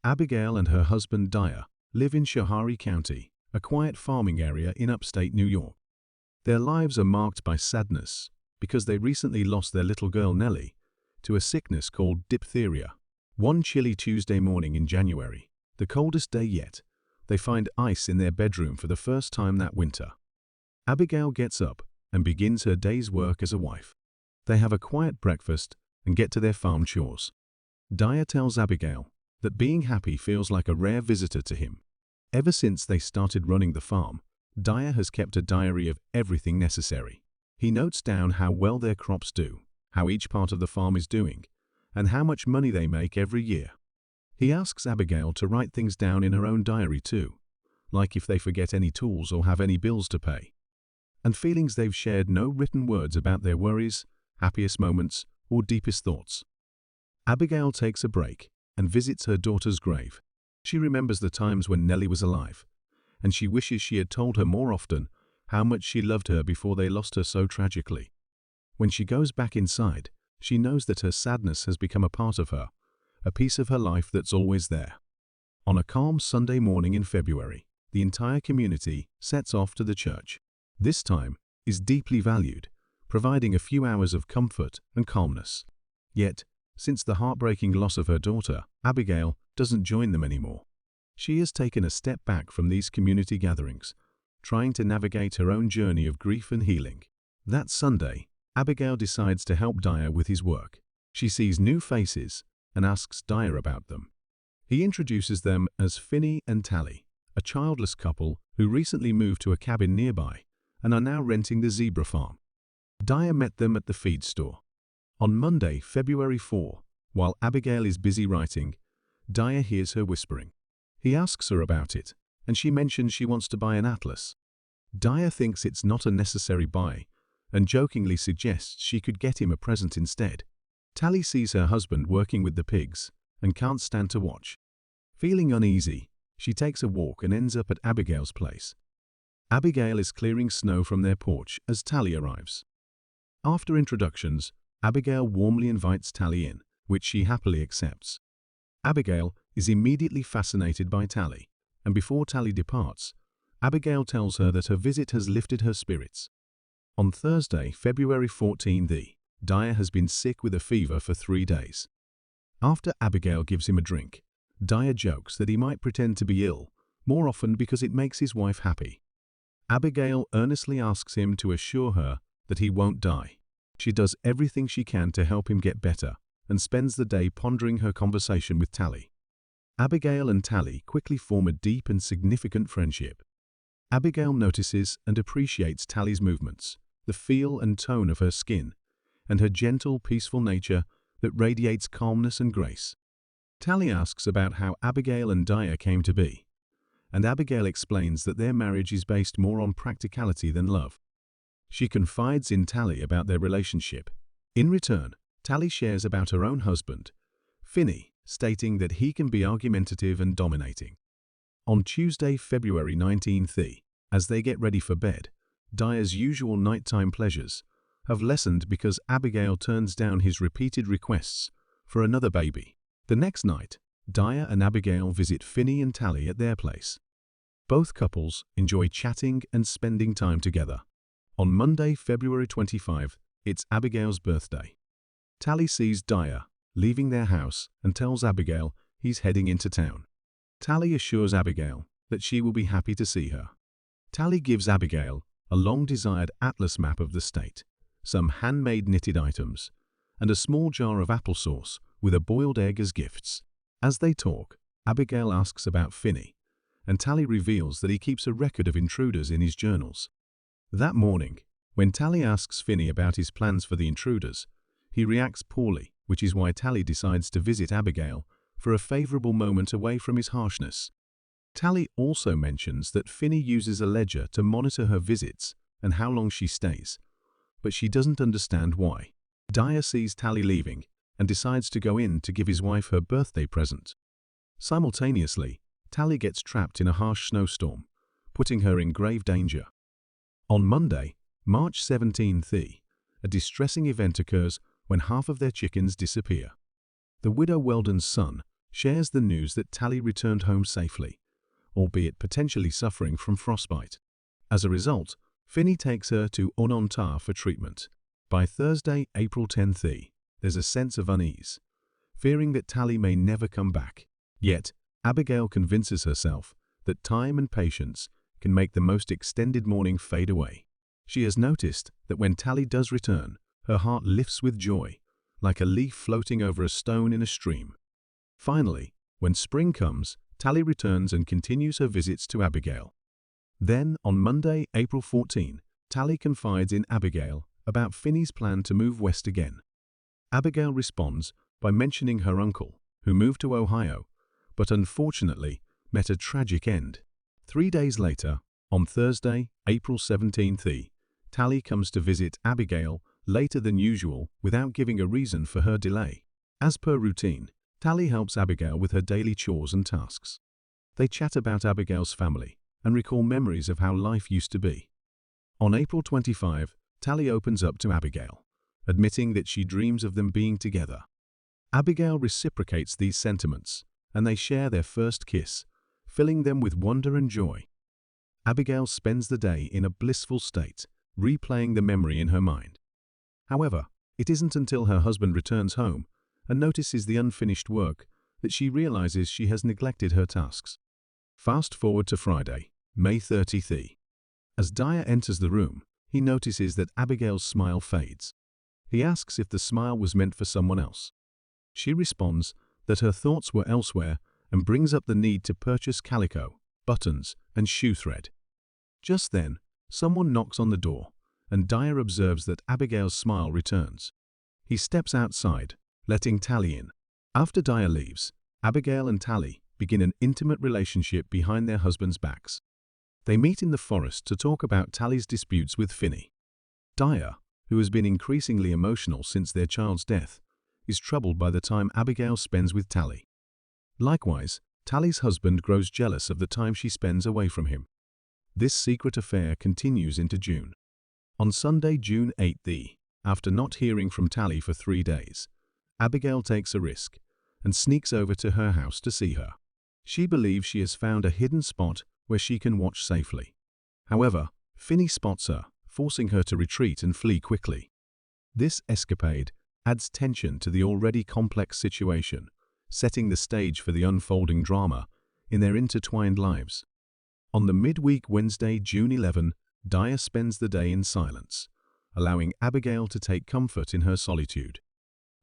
Abigail and her husband Dyer live in Schoharie County, a quiet farming area in upstate New York. Their lives are marked by sadness because they recently lost their little girl Nellie to a sickness called diphtheria. One chilly Tuesday morning in January, the coldest day yet, they find ice in their bedroom for the first time that winter. Abigail gets up and begins her day's work as a wife. They have a quiet breakfast and get to their farm chores. Dyer tells Abigail that being happy feels like a rare visitor to him. Ever since they started running the farm, Dyer has kept a diary of everything necessary. He notes down how well their crops do, how each part of the farm is doing, and how much money they make every year. He asks Abigail to write things down in her own diary too, like if they forget any tools or have any bills to pay. And feelings they've shared no written words about their worries, happiest moments, or deepest thoughts. Abigail takes a break and visits her daughter's grave. She remembers the times when Nellie was alive, and she wishes she had told her more often how much she loved her before they lost her so tragically. When she goes back inside, she knows that her sadness has become a part of her, a piece of her life that's always there. On a calm Sunday morning in February, the entire community sets off to the church. This time is deeply valued, providing a few hours of comfort and calmness. Yet, since the heartbreaking loss of her daughter, Abigail doesn't join them anymore. She has taken a step back from these community gatherings, trying to navigate her own journey of grief and healing. That Sunday, Abigail decides to help Dyer with his work. She sees new faces and asks Dyer about them. He introduces them as Finney and Tallie, a childless couple who recently moved to a cabin nearby and are now renting the zebra farm. Dyer met them at the feed store. On Monday, February 4, while Abigail is busy writing, Dyer hears her whispering. He asks her about it, and she mentions she wants to buy an atlas. Dyer thinks it's not a necessary buy, and jokingly suggests she could get him a present instead. Tallie sees her husband working with the pigs and can't stand to watch. Feeling uneasy, she takes a walk and ends up at Abigail's place. Abigail is clearing snow from their porch as Tallie arrives. After introductions, Abigail warmly invites Tallie in, which she happily accepts. Abigail is immediately fascinated by Tallie, and before Tallie departs, Abigail tells her that her visit has lifted her spirits. On Thursday, February 14, Dyer has been sick with a fever for 3 days. After Abigail gives him a drink, Dyer jokes that he might pretend to be ill more often because it makes his wife happy. Abigail earnestly asks him to assure her that he won't die. She does everything she can to help him get better and spends the day pondering her conversation with Tallie. Abigail and Tallie quickly form a deep and significant friendship. Abigail notices and appreciates Tallie's movements, the feel and tone of her skin, and her gentle, peaceful nature that radiates calmness and grace. Tallie asks about how Abigail and Dyer came to be, and Abigail explains that their marriage is based more on practicality than love. She confides in Tallie about their relationship. In return, Tallie shares about her own husband, Finney, stating that he can be argumentative and dominating. On Tuesday, February 19, as they get ready for bed, Dyer's usual nighttime pleasures have lessened because Abigail turns down his repeated requests for another baby. The next night, Dyer and Abigail visit Finney and Tallie at their place. Both couples enjoy chatting and spending time together. On Monday, February 25, it's Abigail's birthday. Tallie sees Dyer leaving their house and tells Abigail he's heading into town. Tallie assures Abigail that she will be happy to see her. Tallie gives Abigail a long-desired atlas map of the state, some handmade knitted items, and a small jar of applesauce with a boiled egg as gifts. As they talk, Abigail asks about Finney, and Tallie reveals that he keeps a record of intruders in his journals. That morning, when Tallie asks Finney about his plans for the intruders, he reacts poorly, which is why Tallie decides to visit Abigail for a favorable moment away from his harshness. Tallie also mentions that Finney uses a ledger to monitor her visits and how long she stays, but she doesn't understand why. Dyer sees Tallie leaving and decides to go in to give his wife her birthday present. Simultaneously, Tallie gets trapped in a harsh snowstorm, putting her in grave danger. On Monday, March 17, a distressing event occurs when half of their chickens disappear. The widow Weldon's son shares the news that Tallie returned home safely, albeit potentially suffering from frostbite. As a result, Finney takes her to Onontar for treatment. By Thursday, April 10th, there's a sense of unease, fearing that Tallie may never come back. Yet, Abigail convinces herself that time and patience can make the most extended mourning fade away. She has noticed that when Tallie does return, her heart lifts with joy, like a leaf floating over a stone in a stream. Finally, when spring comes, Tallie returns and continues her visits to Abigail. Then, on Monday, April 14, Tallie confides in Abigail about Finney's plan to move west again. Abigail responds by mentioning her uncle, who moved to Ohio, but unfortunately met a tragic end. 3 days later, on Thursday, April 17th, Tallie comes to visit Abigail later than usual without giving a reason for her delay. As per routine, Tallie helps Abigail with her daily chores and tasks. They chat about Abigail's family and recall memories of how life used to be. On April 25, Tallie opens up to Abigail, admitting that she dreams of them being together. Abigail reciprocates these sentiments, and they share their first kiss, filling them with wonder and joy. Abigail spends the day in a blissful state, replaying the memory in her mind. However, it isn't until her husband returns home and notices the unfinished work that she realizes she has neglected her tasks. Fast forward to Friday, May 30th. As Dyer enters the room, he notices that Abigail's smile fades. He asks if the smile was meant for someone else. She responds that her thoughts were elsewhere and brings up the need to purchase calico, buttons, and shoe thread. Just then, someone knocks on the door, and Dyer observes that Abigail's smile returns. He steps outside, letting Tallie in. After Dyer leaves, Abigail and Tallie begin an intimate relationship behind their husbands' backs. They meet in the forest to talk about Tallie's disputes with Finney. Dyer, who has been increasingly emotional since their child's death, is troubled by the time Abigail spends with Tallie. Likewise, Tallie's husband grows jealous of the time she spends away from him. This secret affair continues into June. On Sunday, June 8th, after not hearing from Tallie for 3 days, Abigail takes a risk and sneaks over to her house to see her. She believes she has found a hidden spot where she can watch safely. However, Finney spots her, forcing her to retreat and flee quickly. This escapade adds tension to the already complex situation, setting the stage for the unfolding drama in their intertwined lives. On the midweek Wednesday, June 11, Dyer spends the day in silence, allowing Abigail to take comfort in her solitude.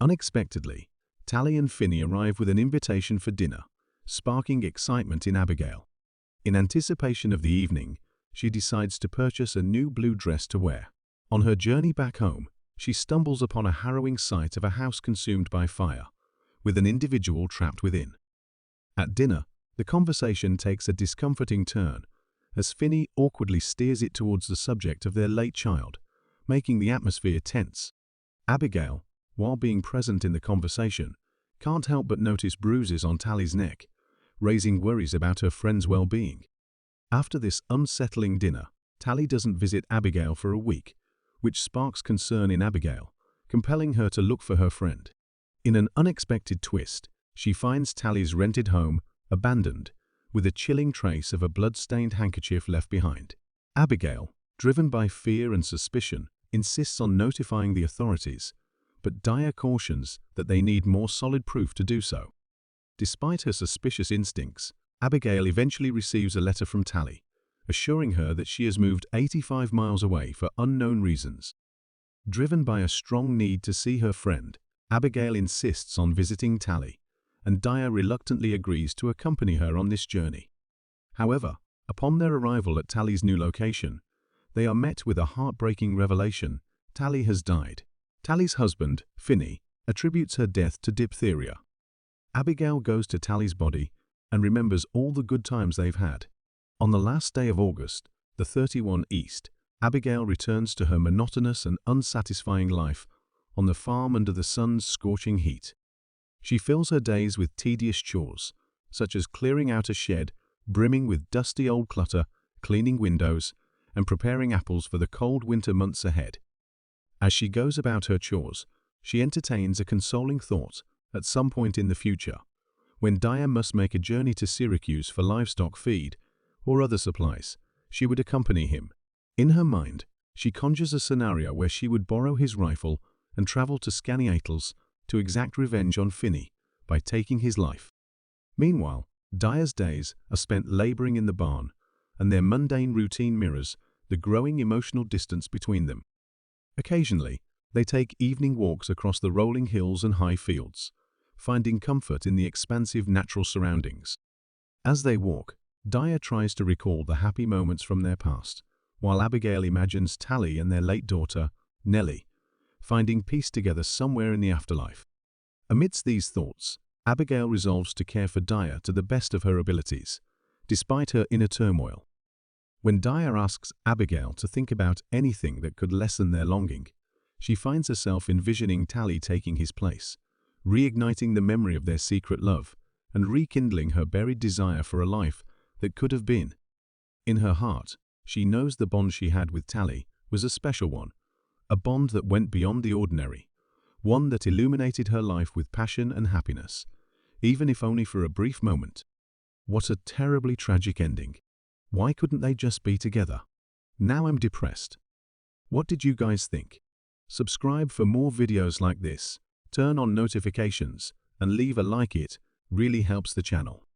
Unexpectedly, Tallie and Finney arrive with an invitation for dinner, sparking excitement in Abigail. In anticipation of the evening, she decides to purchase a new blue dress to wear. On her journey back home, she stumbles upon a harrowing sight of a house consumed by fire, with an individual trapped within. At dinner, the conversation takes a discomforting turn, as Finney awkwardly steers it towards the subject of their late child, making the atmosphere tense. Abigail, while being present in the conversation, can't help but notice bruises on Tallie's neck, raising worries about her friend's well-being. After this unsettling dinner, Tallie doesn't visit Abigail for a week, which sparks concern in Abigail, compelling her to look for her friend. In an unexpected twist, she finds Tallie's rented home abandoned, with a chilling trace of a blood-stained handkerchief left behind. Abigail, driven by fear and suspicion, insists on notifying the authorities, but Dyer cautions that they need more solid proof to do so. Despite her suspicious instincts, Abigail eventually receives a letter from Tallie, assuring her that she has moved 85 miles away for unknown reasons. Driven by a strong need to see her friend, Abigail insists on visiting Tallie, and Dyer reluctantly agrees to accompany her on this journey. However, upon their arrival at Tallie's new location, they are met with a heartbreaking revelation: Tallie has died. Tallie's husband, Finney, attributes her death to diphtheria. Abigail goes to Tallie's body and remembers all the good times they've had. On the last day of August, the 31 East, Abigail returns to her monotonous and unsatisfying life on the farm under the sun's scorching heat. She fills her days with tedious chores, such as clearing out a shed brimming with dusty old clutter, cleaning windows, and preparing apples for the cold winter months ahead. As she goes about her chores, she entertains a consoling thought: at some point in the future, When Dyer must make a journey to Syracuse for livestock feed or other supplies, she would accompany him. In her mind, she conjures a scenario where she would borrow his rifle and travel to Skaneateles to exact revenge on Finney by taking his life. Meanwhile, Dyer's days are spent laboring in the barn, and their mundane routine mirrors the growing emotional distance between them. Occasionally, they take evening walks across the rolling hills and high fields, finding comfort in the expansive natural surroundings. As they walk, Dyer tries to recall the happy moments from their past, while Abigail imagines Tallie and their late daughter, Nellie, finding peace together somewhere in the afterlife. Amidst these thoughts, Abigail resolves to care for Dyer to the best of her abilities, despite her inner turmoil. When Dyer asks Abigail to think about anything that could lessen their longing, she finds herself envisioning Tallie taking his place, reigniting the memory of their secret love, and rekindling her buried desire for a life that could have been. In her heart, she knows the bond she had with Tallie was a special one, a bond that went beyond the ordinary, one that illuminated her life with passion and happiness, even if only for a brief moment. What a terribly tragic ending. Why couldn't they just be together? Now I'm depressed. What did you guys think? Subscribe for more videos like this, turn on notifications, and leave a like. It really helps the channel.